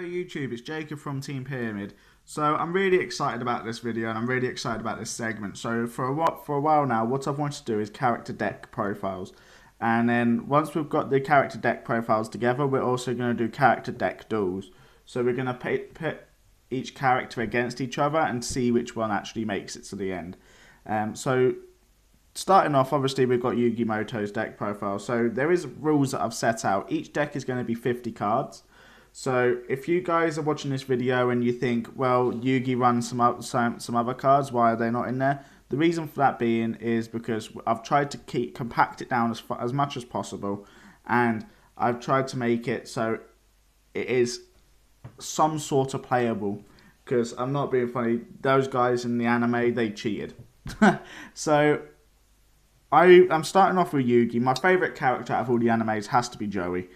Hello YouTube, it's Jacob from Team Pyramid. So I'm really excited about this video and I'm really excited about this segment. So for a while now, what I've wanted to do is character deck profiles. And then once we've got the character deck profiles together, we're also going to do character deck duels. So we're going to pit each character against each other and see which one actually makes it to the end. So starting off, obviously we've got Yugi Moto's deck profile. So there is rules that I've set out. Each deck is going to be 50 cards. So if you guys are watching this video and you think, well, Yugi runs some other cards, why are they not in there? The reason for that being is because I've tried to compact it down as much as possible, and I've tried to make it so it is some sort of playable. Because I'm not being funny, those guys in the anime, they cheated. So I'm starting off with Yugi. My favourite character out of all the animes has to be Joey.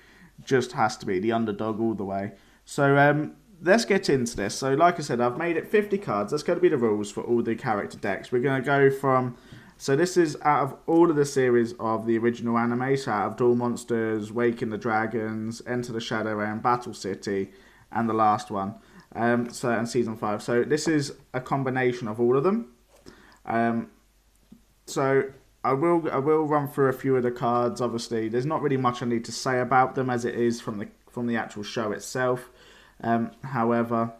Just has to be the underdog all the way. So let's get into this. So like I said, I've made it 50 cards. That's going to be the rules for all the character decks. We're going to go from, so this is out of all of the series of the original anime. So out of Duel Monsters, Waking the Dragons, Enter the Shadow Realm, Battle City, and the last one. And season 5. So this is a combination of all of them. So I will run through a few of the cards. Obviously, there's not really much I need to say about them as it is from the actual show itself. However,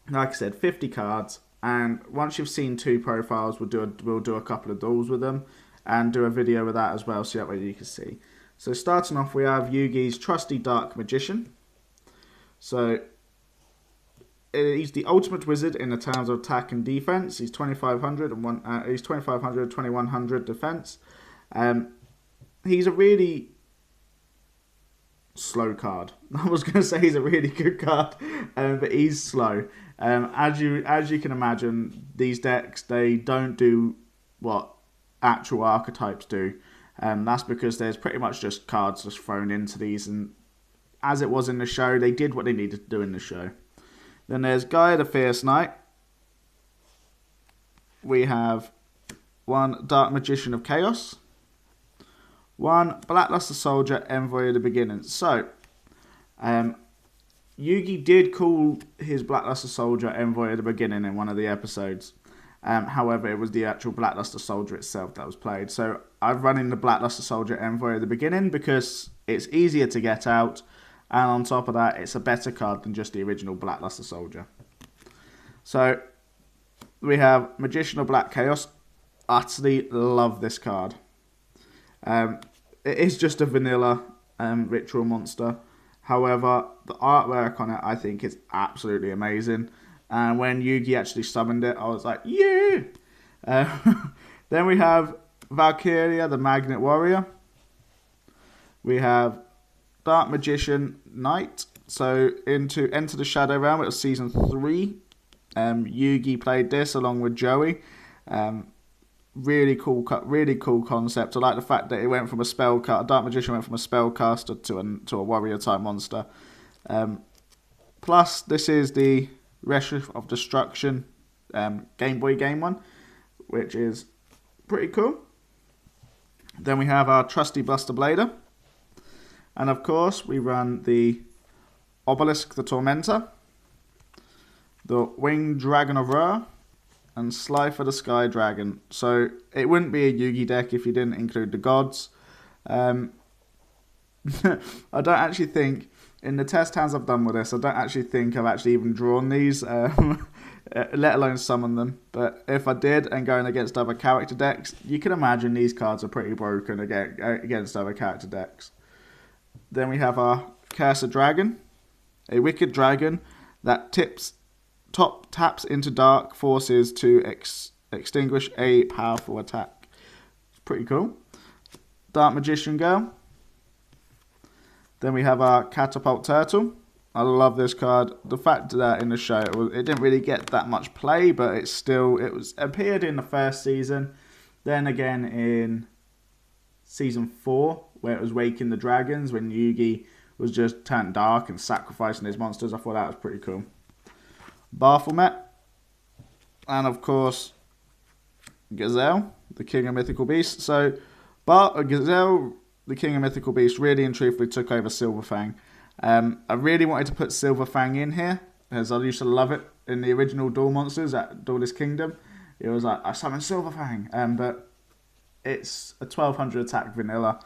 like I said, 50 cards, and once you've seen two profiles, we'll do a couple of duels with them, and do a video with that as well, so that way you can see. So starting off, we have Yugi's trusty Dark Magician. So he's the ultimate wizard in the terms of attack and defense. He's 2500 and he's 2500, 2100 defense. He's a really slow card. I was going to say he's a really good card, but he's slow. As you can imagine, these decks, they don't do what actual archetypes do. That's because there's pretty much just cards just thrown into these, and as it was in the show, they did what they needed to do in the show. Then there's Guy the Fierce Knight. We have one Dark Magician of Chaos. One Blackluster Soldier, Envoy of the Beginning. So, Yugi did call his Blackluster Soldier Envoy of the Beginning in one of the episodes. However, it was the actual Blackluster Soldier itself that was played. So, I've run in the Blackluster Soldier Envoy of the Beginning because it's easier to get out. And on top of that, it's a better card than just the original Blackluster Soldier. So, we have Magician of Black Chaos. Utterly love this card. It is just a vanilla ritual monster. However, the artwork on it, I think, is absolutely amazing. And when Yugi actually summoned it, I was like, yeah! Then we have Valkyria, the Magnet Warrior. We have Dark Magician Knight. So into Enter the Shadow Realm, it was season 3. Yugi played this along with Joey. Really cool concept. I like the fact that it went from Dark Magician went from a spellcaster to a warrior type monster. Plus, this is the Resh of Destruction Game Boy game one, which is pretty cool. Then we have our trusty Buster Blader. And of course, we run the Obelisk the Tormentor, the Winged Dragon of Ra, and Slifer the Sky Dragon. So it wouldn't be a Yugi deck if you didn't include the gods. I don't actually think, in the test hands I've done with this, I don't actually think I've actually even drawn these, let alone summon them. But if I did, and going against other character decks, you can imagine these cards are pretty broken against other character decks. Then we have our Cursed Dragon, a wicked dragon that taps into dark forces to extinguish a powerful attack. It's pretty cool. Dark Magician Girl. Then we have our Catapult Turtle. I love this card. The fact that in the show it didn't really get that much play, but it appeared in the first season. Then again in season 4, where it was Waking the Dragons, when Yugi was just turned dark and sacrificing his monsters. I thought that was pretty cool. Baphomet. And of course, Gazelle, the King of Mythical Beasts. So, Gazelle, the King of Mythical Beasts, really and truthfully took over Silverfang. I really wanted to put Silver Fang in here, as I used to love it in the original Duel Monsters at Duelist Kingdom. It was like, I summoned Silver Fang, but it's a 1200 attack vanilla.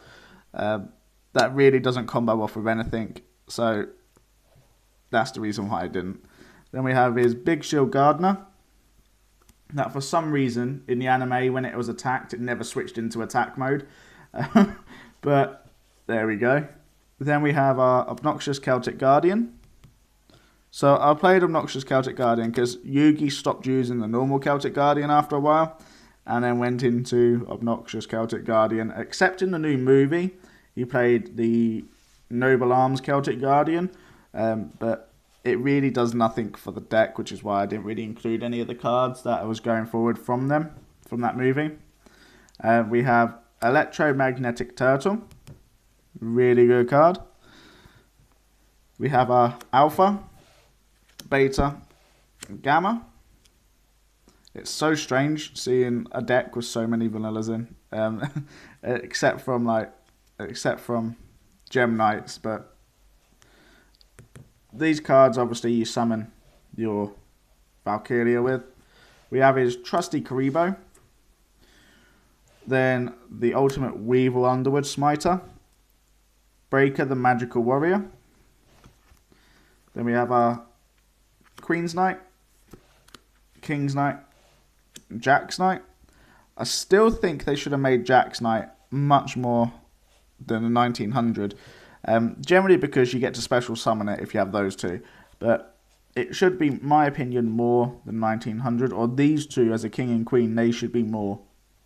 That really doesn't combo off with anything, so that's the reason why I didn't. Then we have his Big Shield Gardener. That for some reason, in the anime, when it was attacked, it never switched into attack mode. But there we go. Then we have our Obnoxious Celtic Guardian. So I played Obnoxious Celtic Guardian because Yugi stopped using the normal Celtic Guardian after a while, and then went into Obnoxious Celtic Guardian. Except in the new movie, he played the Noble Arms Celtic Guardian, but it really does nothing for the deck, which is why I didn't really include any of the cards that I was going forward from that movie. We have Electromagnetic Turtle. Really good card. We have our Alpha, Beta, and Gamma. It's so strange seeing a deck with so many vanillas in, except from Gem Knights, but these cards, obviously, you summon your Valkyria with. We have his trusty Karibo. Then the ultimate Weevil Underwood Smiter. Breaker the Magical Warrior. Then we have our Queen's Knight, King's Knight, Jack's Knight. I still think they should have made Jack's Knight much more than the 1900. Generally because you get to special summon it if you have those two. But it should be, my opinion, more than 1900. Or these two, as a King and Queen, they should be more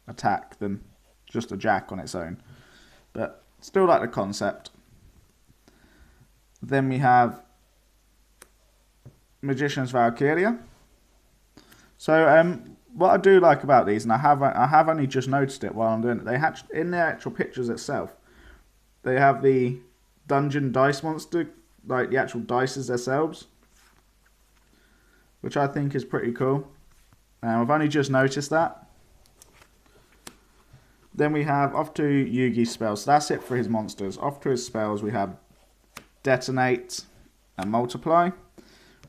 attack than just a Jack on its own. But still like the concept. Then we have Magician's Valkyria. So what I do like about these, and I have only just noticed it while I'm doing it, they hatch in their actual pictures itself. They have the dungeon dice monster, like the actual dices themselves, which I think is pretty cool. I've only just noticed that. Then we have off to Yugi's spells. So that's it for his monsters. Off to his spells, we have Detonate and Multiply.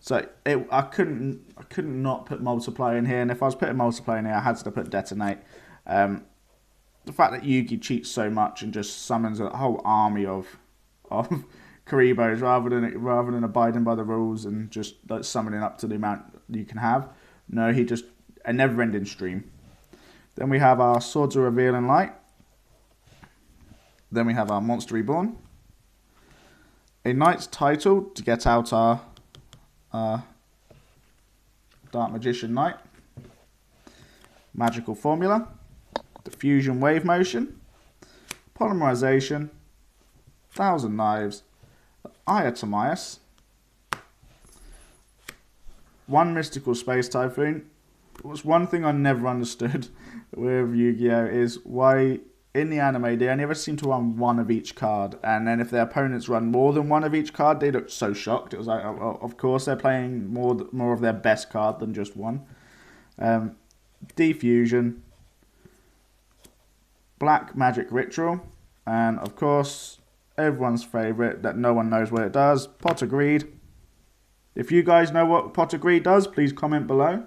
So I couldn't not put Multiply in here, and if I was putting Multiply in here, I had to put Detonate. The fact that Yugi cheats so much and just summons a whole army of Karibos rather than abiding by the rules and just like summoning up to the amount you can have. No, he just a never-ending stream. Then we have our Swords of Revealing Light. Then we have our Monster Reborn. A Knight's Title to get out our Dark Magician Knight. Magical Formula. Diffusion Wave Motion. Polymerization. Thousand Knives. Eye of Timaeus. One Mystical Space Typhoon. What's one thing I never understood with Yu-Gi-Oh! Is why in the anime they only ever seem to run one of each card, and then if their opponents run more than one of each card, they look so shocked. It was like, oh, of course they're playing more of their best card than just one. Defusion, Black Magic Ritual, and of course everyone's favourite that no one knows what it does, Pot of Greed. If you guys know what Pot of Greed does, please comment below.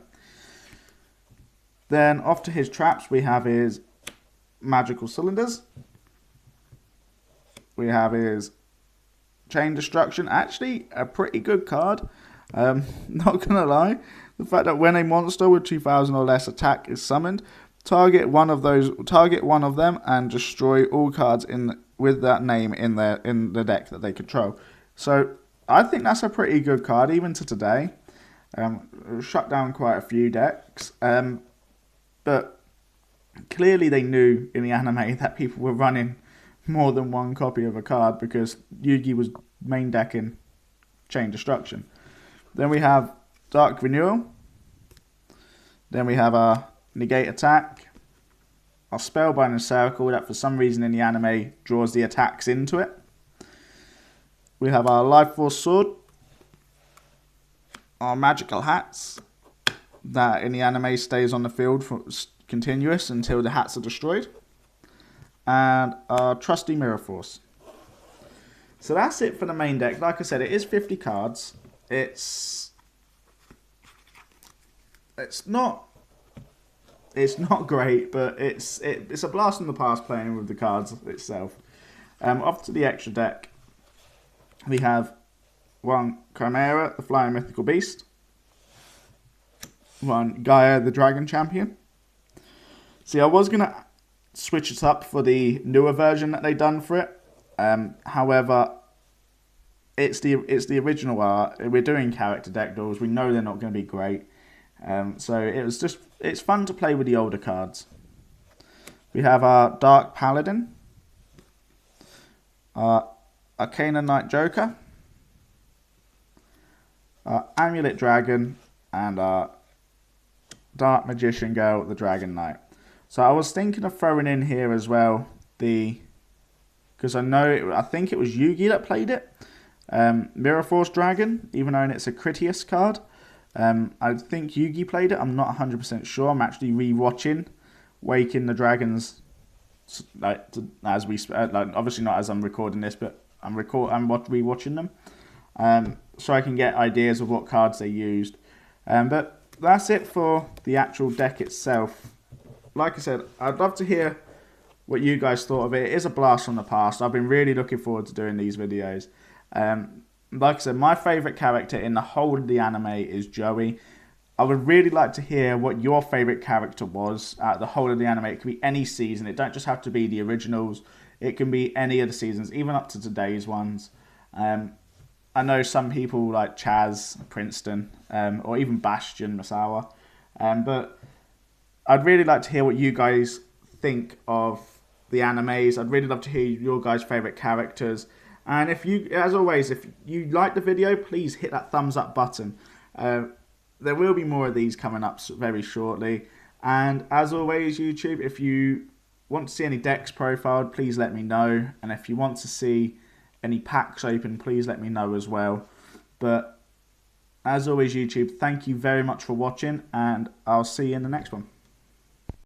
Then off to his traps, we have his Magical Cylinders. We have his Chain Destruction. Actually, a pretty good card. Not gonna lie, the fact that when a monster with 2000 or less attack is summoned, target one of them and destroy all cards with that name in the deck that they control. So I think that's a pretty good card even to today. Shut down quite a few decks. But clearly they knew in the anime that people were running more than one copy of a card because Yugi was main decking Chain Destruction. Then we have Dark Renewal. Then we have our Negate Attack. Our Spellbinding Circle that for some reason in the anime draws the attacks into it. We have our Life Force Sword. Our Magical Hats. That in the anime stays on the field for continuous until the hats are destroyed. And our trusty Mirror Force. So that's it for the main deck. Like I said, it is 50 cards. It's not great, but it's a blast from the past playing with the cards itself. Off to the extra deck, we have one Chimera, the Flying Mythical Beast, one Gaia, the Dragon Champion. See, I was gonna switch it up for the newer version that they done for it. However, it's the original art. We're doing character deck duels. We know they're not going to be great. So it's fun to play with the older cards. We have our Dark Paladin, our Arcana Knight Joker, our Amulet Dragon, and our Dark Magician Girl, the Dragon Knight. So I was thinking of throwing in here as well because I think it was Yugi that played it. Mirror Force Dragon, even though it's a Critias card. I think Yugi played it. I'm not 100% sure. I'm actually re-watching Waking the Dragons, as we obviously not as I'm recording this, but I'm re-watching them, so I can get ideas of what cards they used. But that's it for the actual deck itself. Like I said, I'd love to hear what you guys thought of it. It is a blast from the past. I've been really looking forward to doing these videos. Like I said, my favourite character in the whole of the anime is Joey. I would really like to hear what your favourite character was out of the whole of the anime. It could be any season. It don't just have to be the originals. It can be any of the seasons, even up to today's ones. I know some people like Chaz, Princeton, or even Bastion, Masawa. But I'd really like to hear what you guys think of the animes. I'd really love to hear your guys' favourite characters. And if you, as always, if you like the video, please hit that thumbs up button. There will be more of these coming up very shortly. And as always, YouTube, if you want to see any decks profiled, please let me know. And if you want to see any packs open, please let me know as well. But as always, YouTube, thank you very much for watching, and I'll see you in the next one.